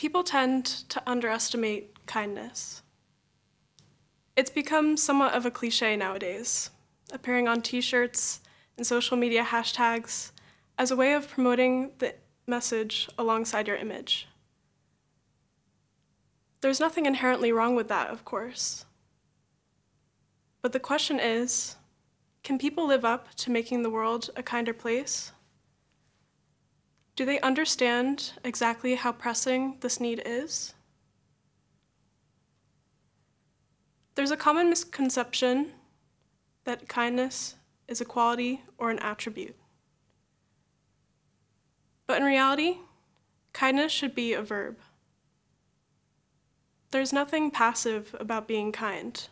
People tend to underestimate kindness. It's become somewhat of a cliche nowadays, appearing on t-shirts and social media hashtags as a way of promoting the message alongside your image. There's nothing inherently wrong with that, of course. But the question is, can people live up to making the world a kinder place? Do they understand exactly how pressing this need is? There's a common misconception that kindness is a quality or an attribute. But in reality, kindness should be a verb. There's nothing passive about being kind.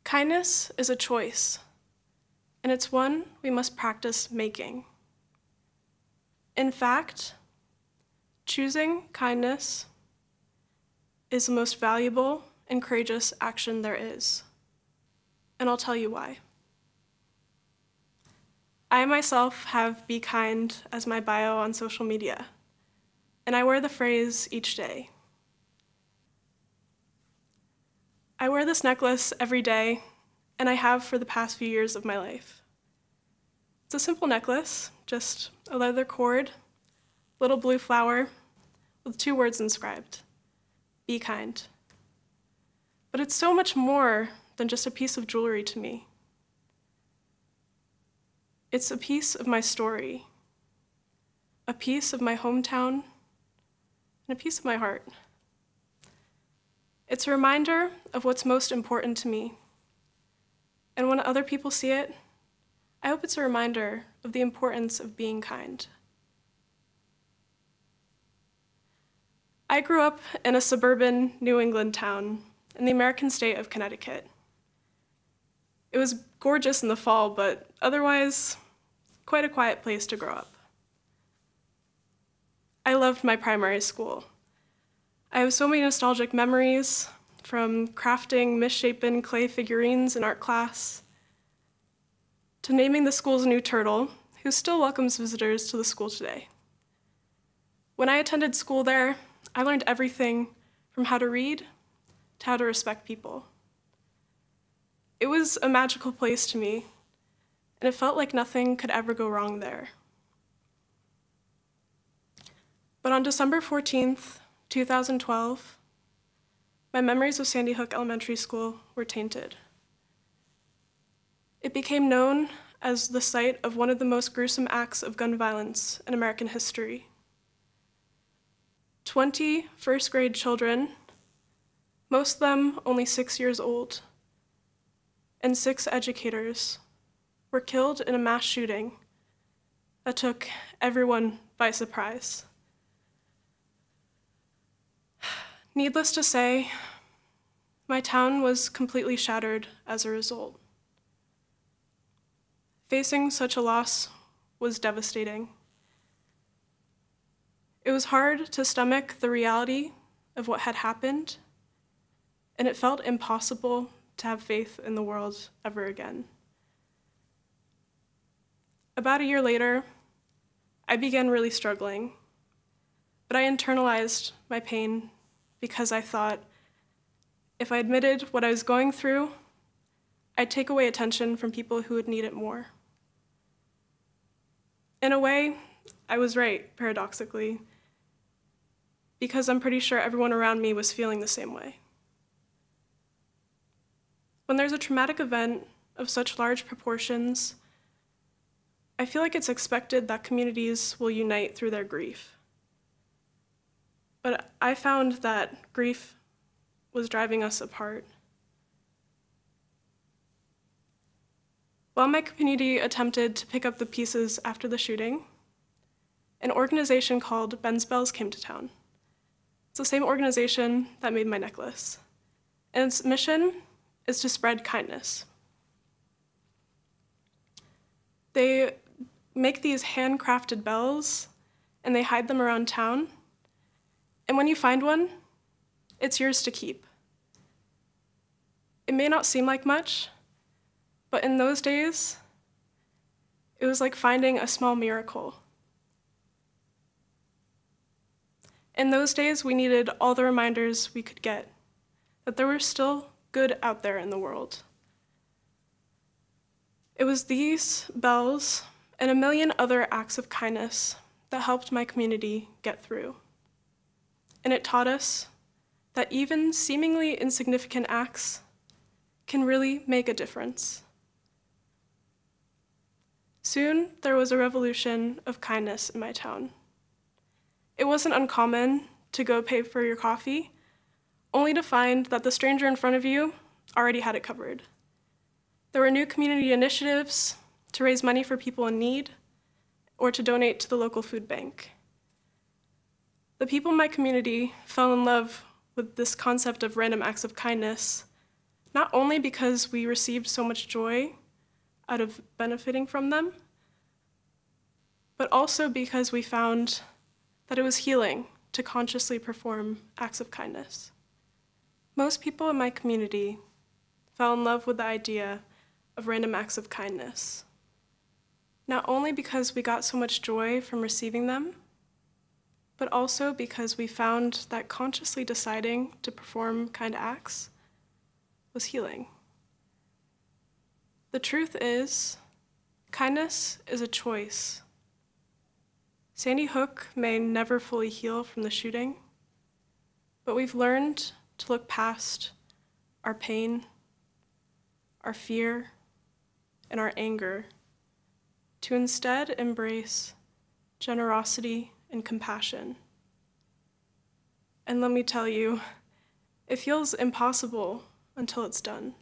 Kindness is a choice, and it's one we must practice making. In fact, choosing kindness is the most valuable and courageous action there is, and I'll tell you why. I myself have "be kind" as my bio on social media, and I wear the phrase each day. I wear this necklace every day, and I have for the past few years of my life. It's a simple necklace, just a leather cord, little blue flower, with 2 words inscribed: be kind. But it's so much more than just a piece of jewelry to me. It's a piece of my story, a piece of my hometown, and a piece of my heart. It's a reminder of what's most important to me. And when other people see it, I hope it's a reminder of the importance of being kind. I grew up in a suburban New England town in the American state of Connecticut. It was gorgeous in the fall, but otherwise, quite a quiet place to grow up. I loved my primary school. I have so many nostalgic memories, from crafting misshapen clay figurines in art class, to naming the school's new turtle, who still welcomes visitors to the school today. When I attended school there, I learned everything from how to read to how to respect people. It was a magical place to me, and it felt like nothing could ever go wrong there. But on December 14th, 2012, my memories of Sandy Hook Elementary School were tainted. It became known as the site of one of the most gruesome acts of gun violence in American history. 20 first-grade children, most of them only 6 years old, and 6 educators were killed in a mass shooting that took everyone by surprise. Needless to say, my town was completely shattered as a result. Facing such a loss was devastating. It was hard to stomach the reality of what had happened, and it felt impossible to have faith in the world ever again. About a year later, I began really struggling, but I internalized my pain because I thought if I admitted what I was going through, I'd take away attention from people who would need it more. In a way, I was right, paradoxically, because I'm pretty sure everyone around me was feeling the same way. When there's a traumatic event of such large proportions, I feel like it's expected that communities will unite through their grief. But I found that grief was driving us apart. While my community attempted to pick up the pieces after the shooting, an organization called Ben's Bells came to town. It's the same organization that made my necklace, and its mission is to spread kindness. They make these handcrafted bells, and they hide them around town, and when you find one, it's yours to keep. It may not seem like much, but in those days, it was like finding a small miracle. In those days, we needed all the reminders we could get that there was still good out there in the world. It was these bells and a million other acts of kindness that helped my community get through. And it taught us that even seemingly insignificant acts can really make a difference. Soon, there was a revolution of kindness in my town. It wasn't uncommon to go pay for your coffee, only to find that the stranger in front of you already had it covered. There were new community initiatives to raise money for people in need or to donate to the local food bank. The people in my community fell in love with this concept of random acts of kindness, not only because we received so much joy out of benefiting from them, but also because we found that it was healing to consciously perform acts of kindness. Most people in my community fell in love with the idea of random acts of kindness, not only because we got so much joy from receiving them, but also because we found that consciously deciding to perform kind acts was healing. The truth is, kindness is a choice. Sandy Hook may never fully heal from the shooting, but we've learned to look past our pain, our fear, and our anger to instead embrace generosity and compassion. And let me tell you, it feels impossible until it's done.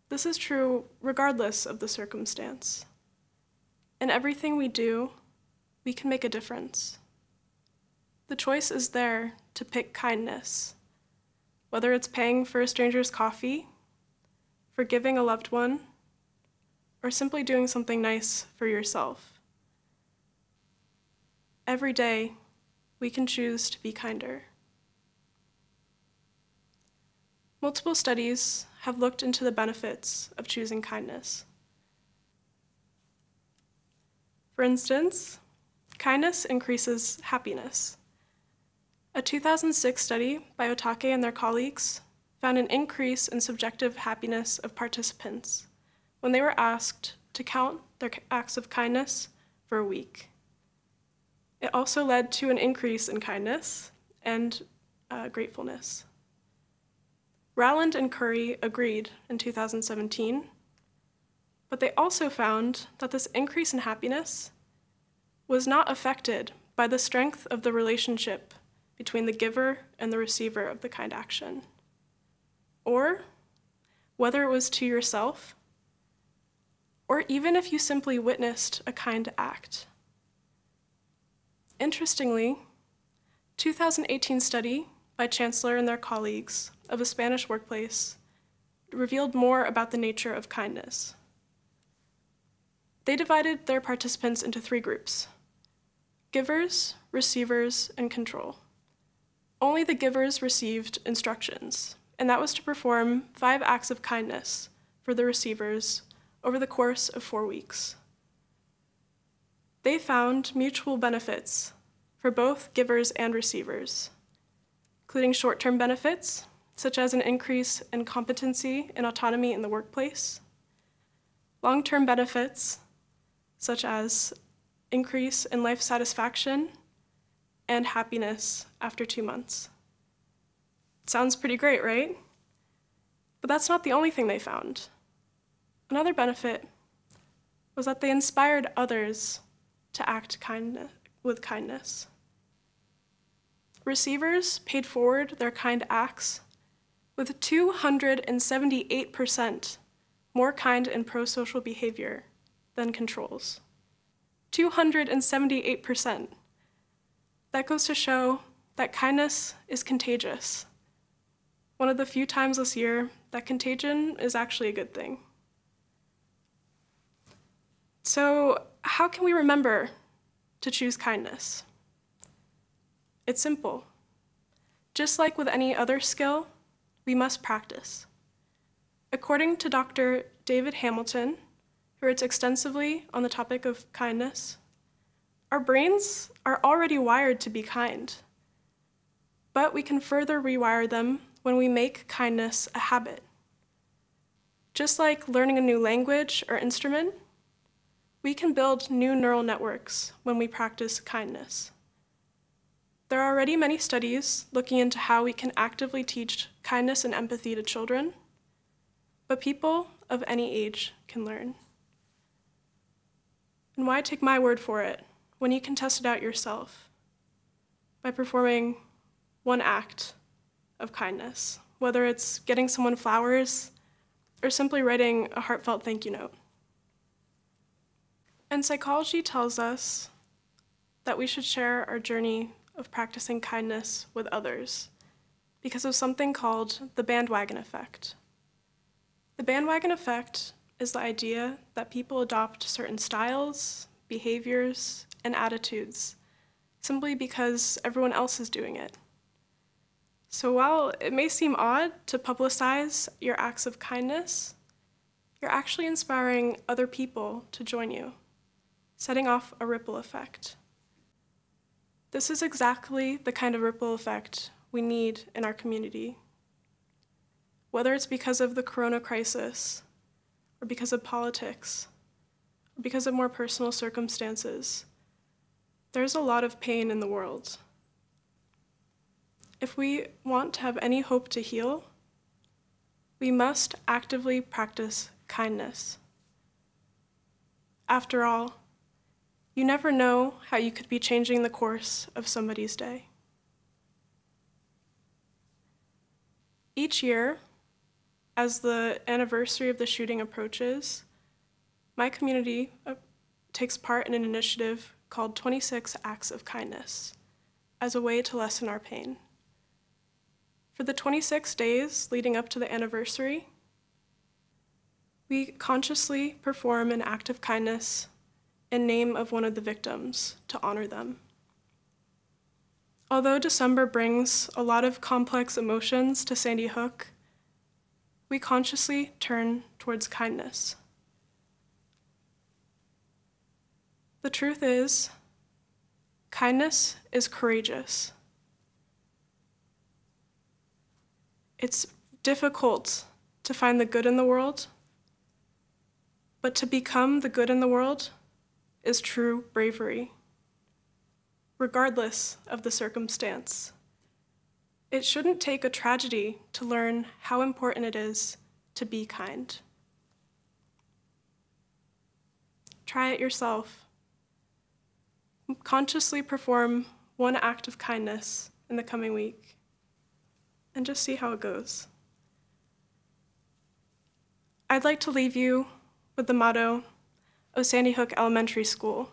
This is true regardless of the circumstance. In everything we do, we can make a difference. The choice is there to pick kindness, whether it's paying for a stranger's coffee, forgiving a loved one, or simply doing something nice for yourself. Every day, we can choose to be kinder. Multiple studies have looked into the benefits of choosing kindness. For instance, kindness increases happiness. A 2006 study by Otake and their colleagues found an increase in subjective happiness of participants when they were asked to count their acts of kindness for a week. It also led to an increase in kindness and gratefulness. Rowland and Curry agreed in 2017, but they also found that this increase in happiness was not affected by the strength of the relationship between the giver and the receiver of the kind action, or whether it was to yourself, or even if you simply witnessed a kind act. Interestingly, 2018 study by Chancellor and their colleagues of a Spanish workplace revealed more about the nature of kindness. They divided their participants into 3 groups: givers, receivers, and control. Only the givers received instructions, and that was to perform 5 acts of kindness for the receivers over the course of 4 weeks. They found mutual benefits for both givers and receivers, including short-term benefits, such as an increase in competency and autonomy in the workplace, long-term benefits, such as increase in life satisfaction and happiness after 2 months. Sounds pretty great, right? But that's not the only thing they found. Another benefit was that they inspired others to act with kindness. Receivers paid forward their kind acts with 278% more kind and pro-social behavior than controls. 278%. That goes to show that kindness is contagious. One of the few times this year that contagion is actually a good thing. So, how can we remember to choose kindness? It's simple. Just like with any other skill, we must practice. According to Dr. David Hamilton, who writes extensively on the topic of kindness, our brains are already wired to be kind. But we can further rewire them when we make kindness a habit. Just like learning a new language or instrument, we can build new neural networks when we practice kindness. There are already many studies looking into how we can actively teach kindness and empathy to children, but people of any age can learn. And why take my word for it when you can test it out yourself by performing one act of kindness, whether it's getting someone flowers or simply writing a heartfelt thank you note. And psychology tells us that we should share our journey of practicing kindness with others because of something called the bandwagon effect. The bandwagon effect is the idea that people adopt certain styles, behaviors, and attitudes simply because everyone else is doing it. So while it may seem odd to publicize your acts of kindness, you're actually inspiring other people to join you, setting off a ripple effect. This is exactly the kind of ripple effect we need in our community. Whether it's because of the corona crisis, or because of politics, or because of more personal circumstances, there's a lot of pain in the world. If we want to have any hope to heal, we must actively practice kindness. After all, you never know how you could be changing the course of somebody's day. Each year, as the anniversary of the shooting approaches, my community takes part in an initiative called 26 Acts of Kindness as a way to lessen our pain. For the 26 days leading up to the anniversary, we consciously perform an act of kindness in name of one of the victims to honor them. Although December brings a lot of complex emotions to Sandy Hook, we consciously turn towards kindness. The truth is, kindness is courageous. It's difficult to find the good in the world, but to become the good in the world is true bravery, regardless of the circumstance. It shouldn't take a tragedy to learn how important it is to be kind. Try it yourself. Consciously perform one act of kindness in the coming week, and just see how it goes. I'd like to leave you with the motto of Sandy Hook Elementary School,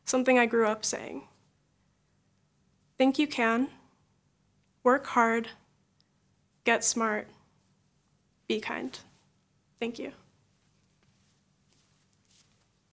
something I grew up saying. Think you can, work hard, get smart, be kind. Thank you.